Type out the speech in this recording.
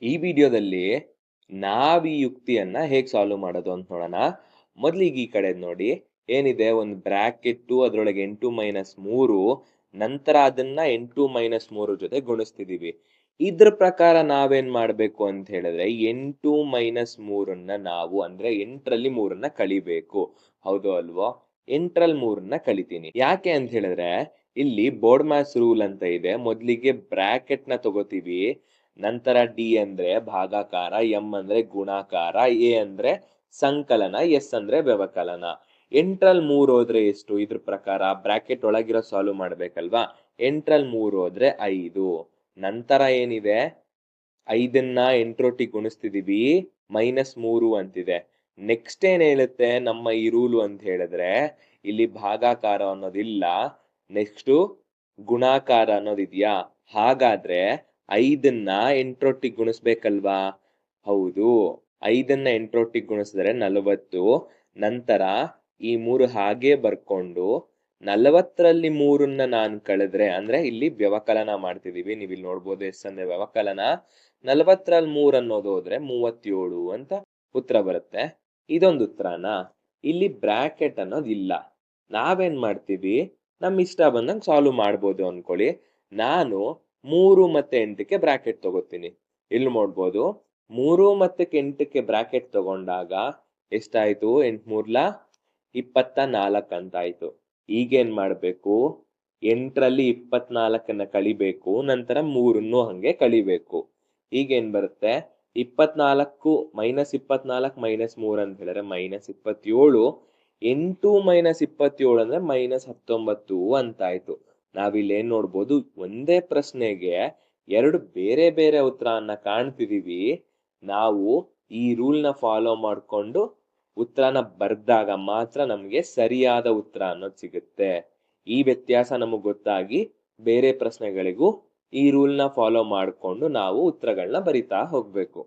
ಈ ವಿಡಿಯೋದಲ್ಲಿ ನಾವ್ ಈ ಯುಕ್ತಿಯನ್ನ ಹೇಗ್ ಸಾಲ್ವ್ ಮಾಡೋದು ಅಂತ ನೋಡೋಣ. ಮೊದ್ಲಿಗೆ ಈ ಕಡೆ ನೋಡಿ, ಏನಿದೆ ಒಂದು ಬ್ರಾಕೆಟ್, ಅದ್ರೊಳಗೆ 8 ಮೈನಸ್ 3, ನಂತರ ಅದನ್ನ 8 ಮೈನಸ್ 3 ಜೊತೆ ಗುಣಿಸ್ತಿದೀವಿ. ಇದ್ರ ಪ್ರಕಾರ ನಾವೇನ್ ಮಾಡ್ಬೇಕು ಅಂತ ಹೇಳಿದ್ರೆ 8 ಮೈನಸ್ 3ನ್ನ ನಾವು ಅಂದ್ರೆ 8ರಲ್ಲಿ 3ನ್ನ ಕಳಿಬೇಕು. ಹೌದು ಅಲ್ವೋ? 8ರಲ್ಲಿ 3ನ್ನ ಕಳಿತೀನಿ. ಯಾಕೆ ಅಂತ ಹೇಳಿದ್ರೆ ಇಲ್ಲಿ ಬೋರ್ಡ್ ಮ್ಯಾಥ್ಸ್ ರೂಲ್ ಅಂತ ಇದೆ. ಮೊದ್ಲಿಗೆ ಬ್ರಾಕೆಟ್ ನ ತಗೋತೀವಿ, ನಂತರ ಡಿ ಅಂದ್ರೆ ಭಾಗಾಕಾರ, ಎಂ ಅಂದ್ರೆ ಗುಣಾಕಾರ, ಎ ಅಂದ್ರೆ ಸಂಕಲನ, ಎಸ್ ಅಂದ್ರೆ ವ್ಯವಕಲನ. 8ರಲ್ಲಿ 3 ಹೋದ್ರೆ ಎಷ್ಟು? ಇದ್ರ ಪ್ರಕಾರ ಬ್ರಾಕೆಟ್ ಒಳಗಿರೋ ಸಾಲ್ವ್ ಮಾಡ್ಬೇಕಲ್ವಾ. 8ರಲ್ಲಿ 3 ಹೋದ್ರೆ 5. ನಂತರ ಏನಿದೆ, 5ನ್ನ 8ರೊಟ್ಟಿಗೆ ಗುಣಿಸ್ತಿದೀವಿ, -3 ಅಂತಿದೆ. ನೆಕ್ಸ್ಟ್ ಏನ್ ಹೇಳುತ್ತೆ ನಮ್ಮ ಈ ರೂಲು ಅಂತ ಹೇಳಿದ್ರೆ, ಇಲ್ಲಿ ಭಾಗಾಕಾರ ಅನ್ನೋದಿಲ್ಲ, ನೆಕ್ಸ್ಟ್ ಗುಣಾಕಾರ ಅನ್ನೋದಿದ್ಯಾ. ಹಾಗಾದ್ರೆ 5ನ್ನ 8ರೊಟ್ಟಿಗೆ ಗುಣಿಸ್ಬೇಕಲ್ವಾ. ಹೌದು, 5ನ್ನ 8ರೊಟ್ಟಿಗೆ ಗುಣಿಸಿದ್ರೆ 40. ನಂತರ ಈ 3 ಹಾಗೆ ಬರ್ಕೊಂಡು 40ರಲ್ಲಿ 3ನ್ನ ನಾನು ಕಳೆದ್ರೆ, ಅಂದ್ರೆ ಇಲ್ಲಿ ವ್ಯವಕಲನ ಮಾಡ್ತಿದೀವಿ, ನೀವು ಇಲ್ಲಿ ನೋಡ್ಬೋದು ಎಸ್ ಅಂದ್ರೆ ವ್ಯವಕಲನ. 40ರಲ್ಲಿ 3 ಅನ್ನೋದು ಹೋದ್ರೆ 37 ಅಂತ ಉತ್ತರ ಬರುತ್ತೆ. ಇದೊಂದು ಉತ್ತರನಾ? ಇಲ್ಲಿ ಬ್ರಾಕೆಟ್ ಅನ್ನೋದು ಇಲ್ಲ. ನಾವೇನ್ ಮಾಡ್ತೀವಿ, ನಮ್ ಇಷ್ಟ ಬಂದಂಗೆ ಸಾಲ್ವ್ ಮಾಡ್ಬೋದು ಅನ್ಕೊಳ್ಳಿ. ನಾನು 3 ಮತ್ತೆ 8ಕ್ಕೆ ಬ್ರಾಕೆಟ್ ತಗೋತೀನಿ. ಇಲ್ಲಿ ನೋಡ್ಬೋದು 3 ಮತ್ತೆ 8ಕ್ಕೆ ಬ್ರಾಕೆಟ್ ತಗೊಂಡಾಗ ಎಷ್ಟಾಯ್ತು? 8 3 24 ಅಂತ ಆಯ್ತು. ಈಗೇನ್ ಮಾಡ್ಬೇಕು, 8ರಲ್ಲಿ 24ನ್ನ ಕಳಿಬೇಕು, ನಂತರ 3ನ್ನು ಹಂಗೆ ಕಳಿಬೇಕು. ಈಗೇನ್ ಬರುತ್ತೆ, 24 -24 -3 ಅಂತ ಹೇಳಿದ್ರೆ -27. 8 -27 ಅಂದ್ರೆ -19 ಅಂತ ಆಯ್ತು. ನಾವಿಲ್ಲಿ ಏನ್ ನೋಡ್ಬೋದು, ಒಂದೇ ಪ್ರಶ್ನೆಗೆ ಎರಡು ಬೇರೆ ಬೇರೆ ಉತ್ತರವನ್ನ ಕಾಣ್ತಿದೀವಿ. ನಾವು ಈ ರೂಲ್ನ ಫಾಲೋ ಮಾಡ್ಕೊಂಡು ಉತ್ತರನ ಬರ್ದಾಗ ಮಾತ್ರ ನಮ್ಗೆ ಸರಿಯಾದ ಉತ್ತರ ಅನ್ನೋದು ಸಿಗುತ್ತೆ. ಈ ವ್ಯತ್ಯಾಸ ನಮಗ್ ಗೊತ್ತಾಗಿ ಬೇರೆ ಪ್ರಶ್ನೆಗಳಿಗೂ ಈ ರೂಲ್ನ ಫಾಲೋ ಮಾಡ್ಕೊಂಡು ನಾವು ಉತ್ತರಗಳನ್ನ ಬರಿತಾ ಹೋಗ್ಬೇಕು.